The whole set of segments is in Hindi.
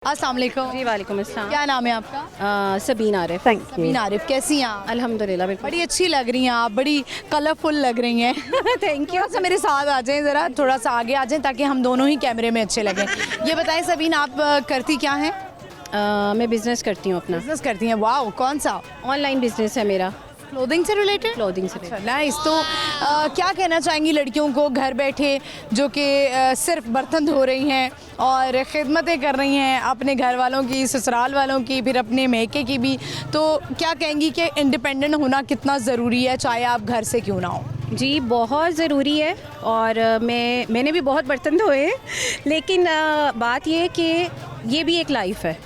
अस्सलाम वालेकुम। जी वालेकुम अस्सलाम। क्या नाम है आपका? सबीन आरिफ। सबीन आरिफ। कैसी हैं आप? अल्हम्दुलिल्लाह बिल्कुल। बड़ी अच्छी लग रही हैं आप, बड़ी कलरफुल लग रही हैं। Thank you. थोड़ा सा मेरे साथ आ जाएं, ज़रा थोड़ा सा आगे आ जाएं ताकि हम दोनों ही कैमरे में अच्छे लगें। ये बताएं सबीन, आप करती क्या हैं? मैं बिज़नेस करती हूँ अपना। बिजनेस करती हैं? वाह, कौन सा? ऑनलाइन बिज़नेस है मेरा। क्लोथिंग से रिलेटेड? क्लोथिंग से अच्छा, नाइस। तो क्या कहना चाहेंगी लड़कियों को घर बैठे जो कि सिर्फ बर्तन धो रही हैं और खिदमतें कर रही हैं अपने घर वालों की, ससुराल वालों की, फिर अपने मैके की भी, तो क्या कहेंगी कि इंडिपेंडेंट होना कितना ज़रूरी है, चाहे आप घर से क्यों ना हो? जी बहुत ज़रूरी है। और मैंने भी बहुत बर्तन धोए हैं, लेकिन बात ये है कि ये भी एक लाइफ है।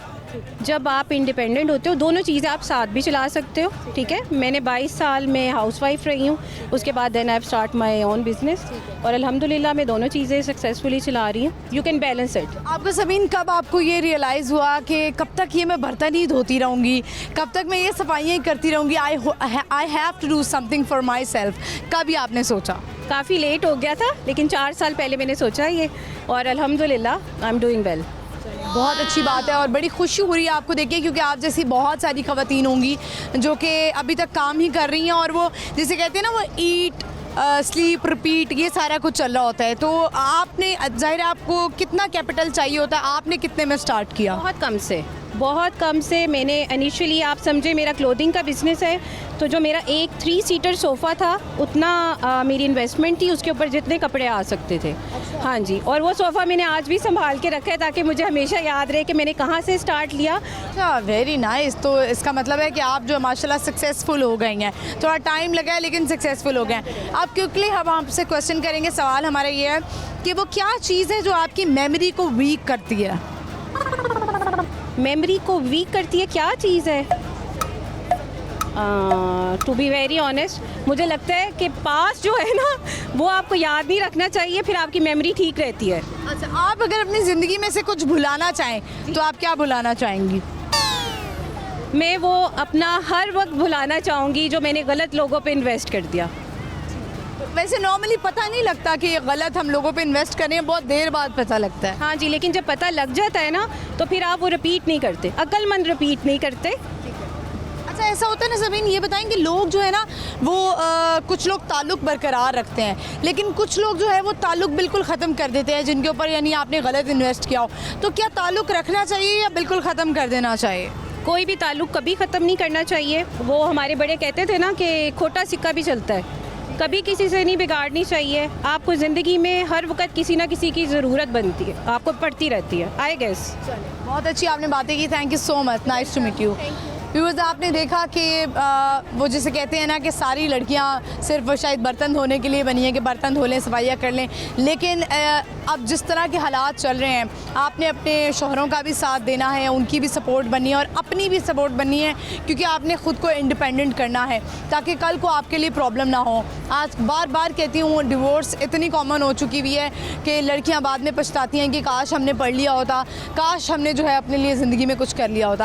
जब आप इंडिपेंडेंट होते हो, दोनों चीज़ें आप साथ भी चला सकते हो। ठीक है, मैंने 22 साल में हाउसवाइफ रही हूँ, उसके बाद then I start my own business और अल्हम्दुलिल्लाह मैं दोनों चीज़ें सक्सेसफुली चला रही हूँ। You can balance it. आपको सबीन कब आपको ये रियलाइज़ हुआ कि कब तक ये मैं बर्तन ही धोती रहूँगी, कब तक मैं ये सफाइयाँ ही करती रहूँगी, I have to do something for myself? कब ये आपने सोचा? काफ़ी लेट हो गया था, लेकिन 4 साल पहले मैंने सोचा ये और अल्हम्दुलिल्लाह आई एम डूइंग वेल। बहुत अच्छी बात है और बड़ी खुशी हो रही है आपको देखिए, क्योंकि आप जैसी बहुत सारी ख़वातीन होंगी जो कि अभी तक काम ही कर रही हैं और वो जिसे कहते हैं ना, वो ईट स्लीप रिपीट ये सारा कुछ चल रहा होता है। तो आपने, जाहिर है आपको कितना कैपिटल चाहिए होता है, आपने कितने में स्टार्ट किया? बहुत कम से मैंने इनिशियली, आप समझे मेरा क्लोथिंग का बिज़नेस है, तो जो मेरा एक 3 सीटर सोफ़ा था उतना मेरी इन्वेस्टमेंट थी, उसके ऊपर जितने कपड़े आ सकते थे। अच्छा। हाँ जी, और वो सोफ़ा मैंने आज भी संभाल के रखा है ताकि मुझे हमेशा याद रहे कि मैंने कहाँ से स्टार्ट लिया। अच्छा, वेरी नाइस। तो इसका मतलब है कि आप जो माशाल्लाह सक्सेसफुल हो गई हैं, थोड़ा टाइम लगा है लेकिन सक्सेसफुल हो गए हैं आप। क्विकली हम आपसे क्वेश्चन करेंगे। सवाल हमारा ये है कि वो क्या चीज़ है जो आपकी मेमोरी को वीक करती है? मेमोरी को वीक करती है, क्या चीज़ है? टू बी वेरी ऑनेस्ट, मुझे लगता है कि पास जो है ना, वो आपको याद नहीं रखना चाहिए, फिर आपकी मेमोरी ठीक रहती है। अच्छा, आप अगर अपनी ज़िंदगी में से कुछ भुलाना चाहें तो आप क्या भुलाना चाहेंगी? मैं वो अपना हर वक्त भुलाना चाहूँगी जो मैंने गलत लोगों पे इन्वेस्ट कर दिया। वैसे नॉर्मली पता नहीं लगता कि ये गलत हम लोगों पे इन्वेस्ट कर रहे हैं, बहुत देर बाद पता लगता है। हाँ जी, लेकिन जब पता लग जाता है ना, तो फिर आप वो रिपीट नहीं करते, अक्लमंद रिपीट नहीं करते। अच्छा, ऐसा होता है ना सबीन, ये बताएंगे लोग जो है ना वो कुछ लोग ताल्लुक़ बरकरार रखते हैं, लेकिन कुछ लोग जो है वो ताल्लुक़ बिल्कुल ख़त्म कर देते हैं जिनके ऊपर यानी आपने गलत इन्वेस्ट किया हो। तो क्या ताल्लुक़ रखना चाहिए या बिल्कुल ख़त्म कर देना चाहिए? कोई भी ताल्लुक़ कभी ख़त्म नहीं करना चाहिए। वो हमारे बड़े कहते थे ना कि खोटा सिक्का भी चलता है, कभी किसी से नहीं बिगाड़नी चाहिए। आपको ज़िंदगी में हर वक्त किसी ना किसी की ज़रूरत बनती है, आपको पड़ती रहती है, आई गेस। बहुत अच्छी आपने बातें की, thank you so much, nice to meet you. Viewers, आपने देखा कि वो जिसे कहते हैं ना कि सारी लड़कियां सिर्फ शायद बर्तन धोने के लिए बनी हैं कि बर्तन धो लें, सफाइयाँ कर लें, लेकिन अब जिस तरह के हालात चल रहे हैं, आपने अपने शौहरों का भी साथ देना है, उनकी भी सपोर्ट बननी है और अपनी भी सपोर्ट बननी है, क्योंकि आपने ख़ुद को इंडिपेंडेंट करना है ताकि कल को आपके लिए प्रॉब्लम ना हो। आज बार बार कहती हूँ, डिवोर्स इतनी कॉमन हो चुकी हुई है कि लड़कियाँ बाद में पछताती हैं कि काश हमने पढ़ लिया होता, काश हमने जो है अपने लिए ज़िंदगी में कुछ कर लिया होता।